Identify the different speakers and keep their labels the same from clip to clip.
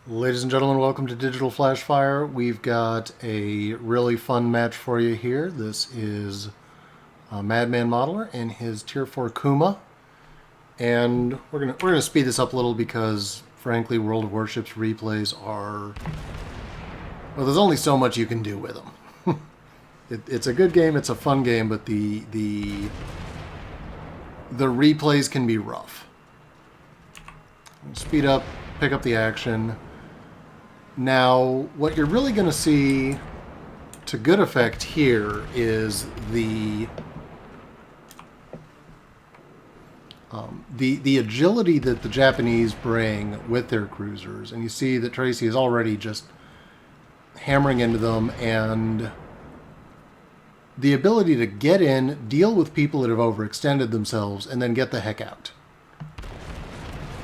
Speaker 1: Ladies and gentlemen, welcome to Digital.Flash.Fire. We've got a really fun match for you here. This is a Madman Modeler and his Tier 4 Kuma. And we're gonna speed this up a little because, frankly, World of Warships replays are... well, there's only so much you can do with them. It's a good game, it's a fun game, but the replays can be rough. Speed up, pick up the action. Now, what you're really going to see to good effect here is the agility that the Japanese bring with their cruisers. And you see that Tracy is already just hammering into them, and the ability to get in, deal with people that have overextended themselves, and then get the heck out.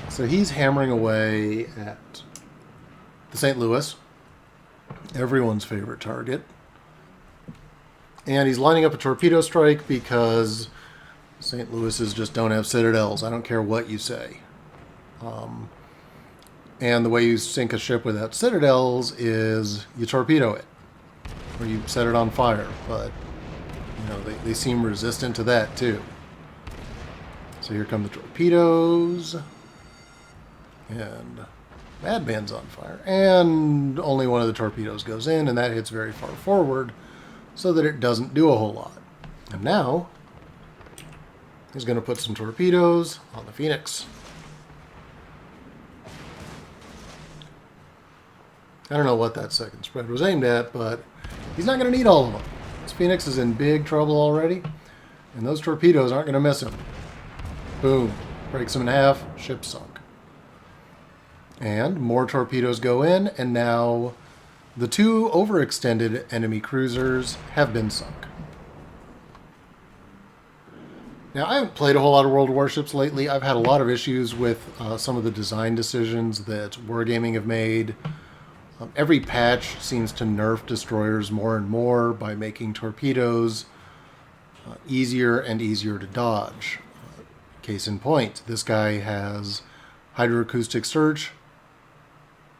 Speaker 1: So he's hammering away at the St. Louis, everyone's favorite target. And he's lining up a torpedo strike because St. Louis's just don't have citadels. I don't care what you say. And the way you sink a ship without citadels is you torpedo it, or you set it on fire. But, you know, they seem resistant to that too. So here come the torpedoes. And Madman's on fire. And only one of the torpedoes goes in, and that hits very far forward so that it doesn't do a whole lot. And now he's going to put some torpedoes on the Phoenix. I don't know what that second spread was aimed at, but he's not going to need all of them. This Phoenix is in big trouble already, and those torpedoes aren't going to miss him. Boom. Breaks him in half. Ship sunk. And more torpedoes go in, and now the two overextended enemy cruisers have been sunk. Now, I haven't played a whole lot of World Warships lately. I've had a lot of issues with some of the design decisions that Wargaming have made. Every patch seems to nerf destroyers more and more by making torpedoes easier and easier to dodge. Case in point, this guy has hydroacoustic surge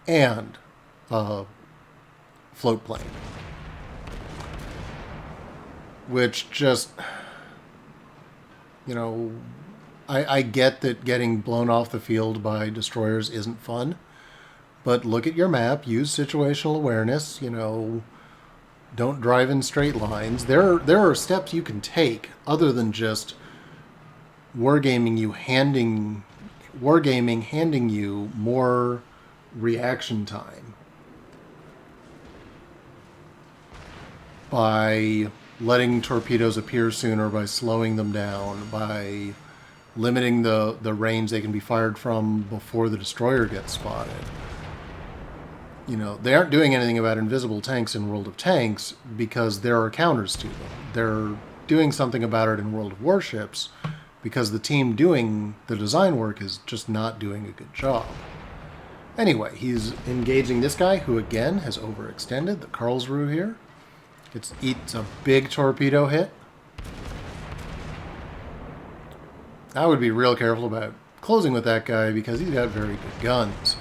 Speaker 1: and float plane, which just, you know, I get that getting blown off the field by destroyers isn't fun, but look at your map, use situational awareness, you know, don't drive in straight lines. There are steps you can take other than just wargaming handing you more reaction time by letting torpedoes appear sooner, by slowing them down, by limiting the range they can be fired from before the destroyer gets spotted. You know, they aren't doing anything about invisible tanks in World of Tanks because there are counters to them. They're doing something about it in World of Warships because the team doing the design work is just not doing a good job. Anyway, he's engaging this guy, who again has overextended, the Karlsruhe here. Eats a big torpedo hit. I would be real careful about closing with that guy because he's got very good guns.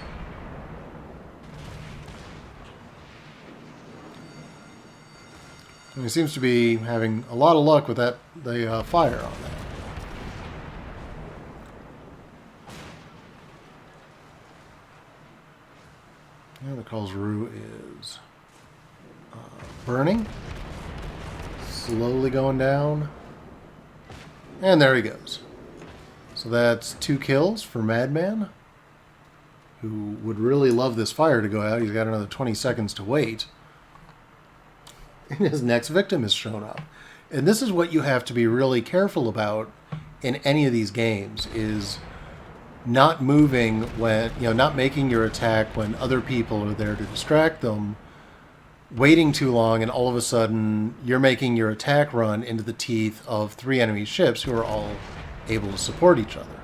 Speaker 1: And he seems to be having a lot of luck with the fire on that. And the Karlsruhe is burning. Slowly going down. And there he goes. So that's 2 kills for Madman, who would really love this fire to go out. He's got another 20 seconds to wait. And his next victim has shown up. And this is what you have to be really careful about in any of these games, is not moving when, you know, not making your attack when other people are there to distract them, waiting too long, and all of a sudden you're making your attack run into the teeth of 3 enemy ships who are all able to support each other.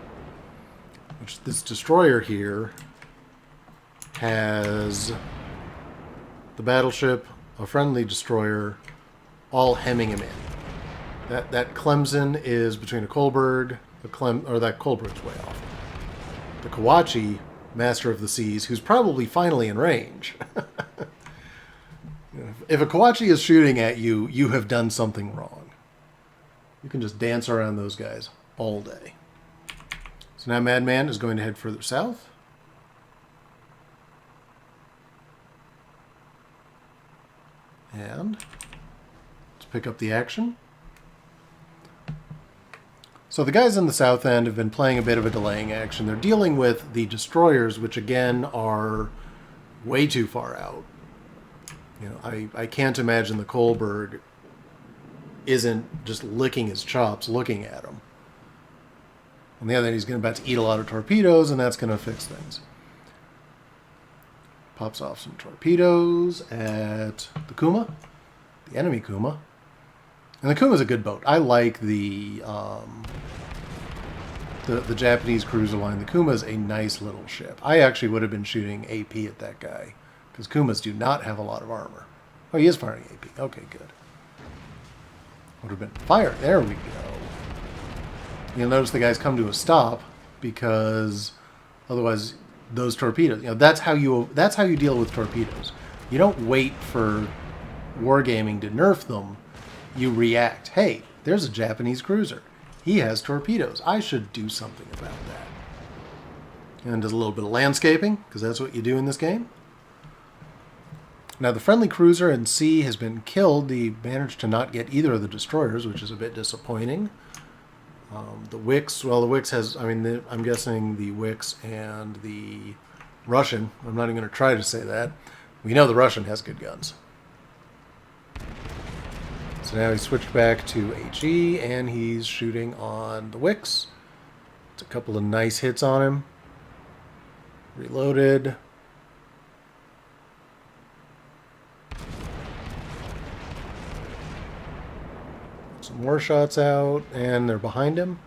Speaker 1: Which this destroyer here has the battleship, a friendly destroyer, all hemming him in. That Clemson is between a Kolberg, that Kolberg's way off. The Kawachi Master of the Seas, who's probably finally in range. If a Kawachi is shooting at you, you have done something wrong. You can just dance around those guys all day. So now Madman is going to head further south. And let's pick up the action. So the guys in the south end have been playing a bit of a delaying action. They're dealing with the destroyers, which again are way too far out. You know, I can't imagine the Kohlberg isn't just licking his chops looking at him. On the other hand, he's about to eat a lot of torpedoes, and that's going to fix things. Pops off some torpedoes at the Kuma, the enemy Kuma. And the Kuma's a good boat. I like the Japanese cruiser line. The Kuma's a nice little ship. I actually would have been shooting AP at that guy, because Kumas do not have a lot of armor. Oh, he is firing AP. Okay, good. Would have been fire. There we go. You'll notice the guys come to a stop because otherwise those torpedoes, you know, that's how you deal with torpedoes. You don't wait for wargaming to nerf them. You react. Hey, there's a Japanese cruiser. He has torpedoes. I should do something about that. And does a little bit of landscaping, because that's what you do in this game. Now, the friendly cruiser in sea has been killed. He managed to not get either of the destroyers, which is a bit disappointing. The Wix, well, the Wix has, I'm guessing the Wix and the Russian, I'm not even going to try to say that. We know the Russian has good guns. So now he's switched back to HE, and he's shooting on the Wix. It's a couple of nice hits on him. Reloaded. Some more shots out, and they're behind him.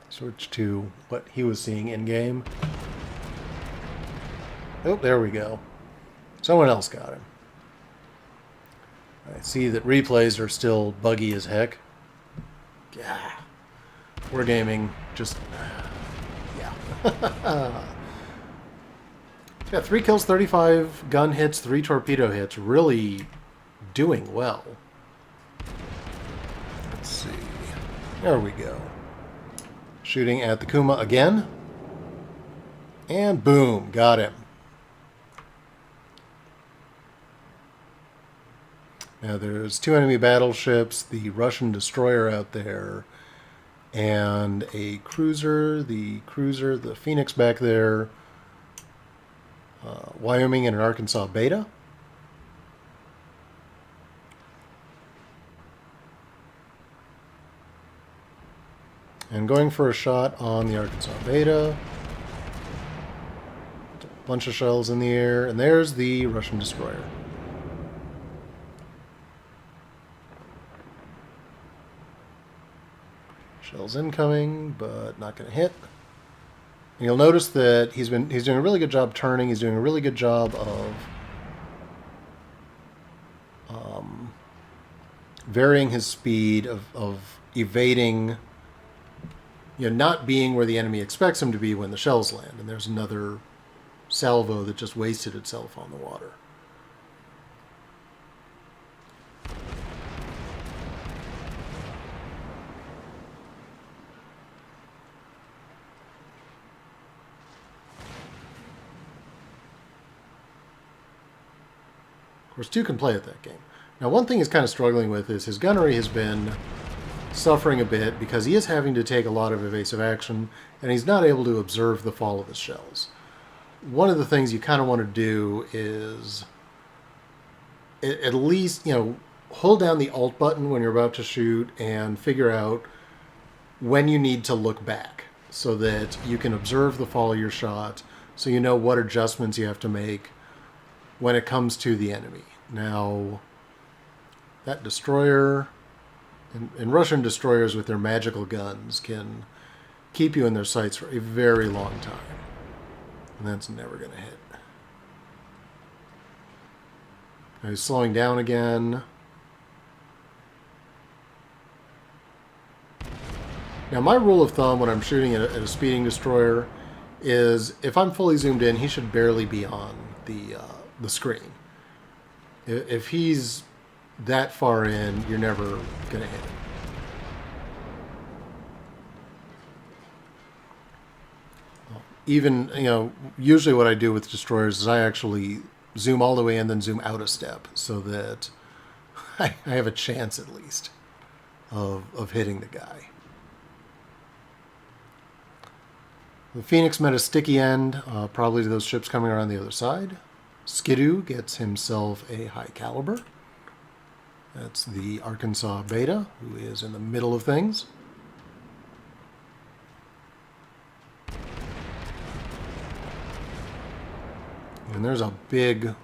Speaker 1: Switch to what he was seeing in-game. Oh, there we go. Someone else got him. I see that replays are still buggy as heck. Yeah. Wargaming, just... yeah. Yeah, 3 kills, 35 gun hits, 3 torpedo hits. Really doing well. Let's see. There we go. Shooting at the Kuma again. And boom, got him. Now there's 2 enemy battleships, the Russian destroyer out there, and a cruiser, the Phoenix back there, Wyoming and an Arkansas Beta. And going for a shot on the Arkansas Beta. A bunch of shells in the air, and there's the Russian destroyer. Shells incoming, but not going to hit. And you'll notice that he's doing a really good job turning. He's doing a really good job of varying his speed, of evading, not being where the enemy expects him to be when the shells land. And there's another salvo that just wasted itself on the water. Of course, 2 can play at that game. Now, one thing he's kind of struggling with is his gunnery has been suffering a bit because he is having to take a lot of evasive action, and he's not able to observe the fall of his shells. One of the things you kind of want to do is at least, hold down the Alt button when you're about to shoot and figure out when you need to look back so that you can observe the fall of your shot, so you know what adjustments you have to make when it comes to the enemy. Now, that destroyer, and Russian destroyers with their magical guns can keep you in their sights for a very long time. And that's never going to hit. Now he's slowing down again. Now, my rule of thumb when I'm shooting at a speeding destroyer is if I'm fully zoomed in, he should barely be on the screen. If he's that far in, you're never going to hit him. Even, usually what I do with destroyers is I actually zoom all the way in, then zoom out a step so that I have a chance at least of hitting the guy. The Phoenix met a sticky end, probably to those ships coming around the other side. Skidoo gets himself a high caliber. That's the Arkansas Beta, who is in the middle of things. And there's a big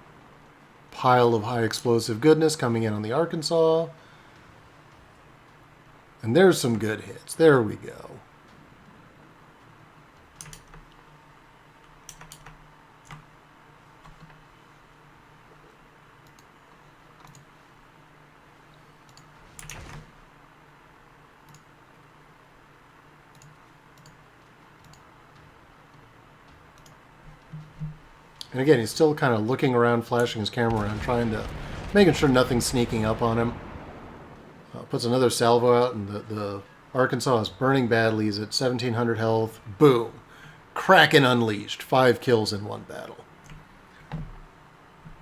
Speaker 1: pile of high explosive goodness coming in on the Arkansas. And there's some good hits. There we go. And again, he's still kind of looking around, flashing his camera around, making sure nothing's sneaking up on him. Puts another salvo out, and the Arkansas is burning badly. He's at 1,700 health. Boom. Kraken Unleashed. 5 kills in 1 battle.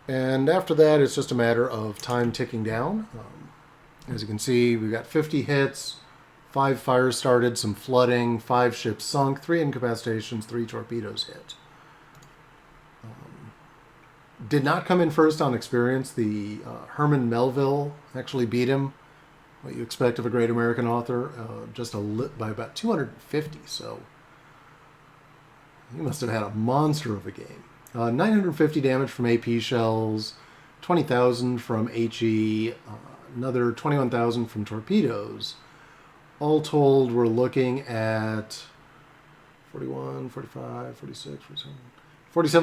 Speaker 1: And after that, it's just a matter of time ticking down. As you can see, we've got 50 hits, 5 fires started, some flooding, 5 ships sunk, 3 incapacitations, 3 torpedoes hit. Did not come in first on experience. The Herman Melville actually beat him. What you expect of a great American author, by about 250. So he must have had a monster of a game. 950 damage from AP shells, 20,000 from HE, another 21,000 from torpedoes. All told, we're looking at 41, 45, 46, 47.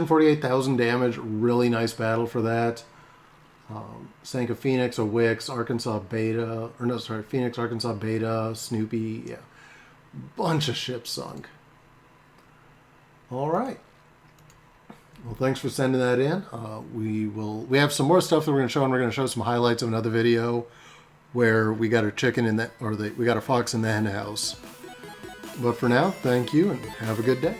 Speaker 1: 48,000 damage. Really nice battle for that. Sank a Phoenix, a Wix, Arkansas Beta, Phoenix, Arkansas Beta, Snoopy, yeah. Bunch of ships sunk. All right. Well, thanks for sending that in. We have some more stuff that we're going to show, and we're going to show some highlights of another video where we got a chicken in that, we got a fox in the hen house. But for now, thank you and have a good day.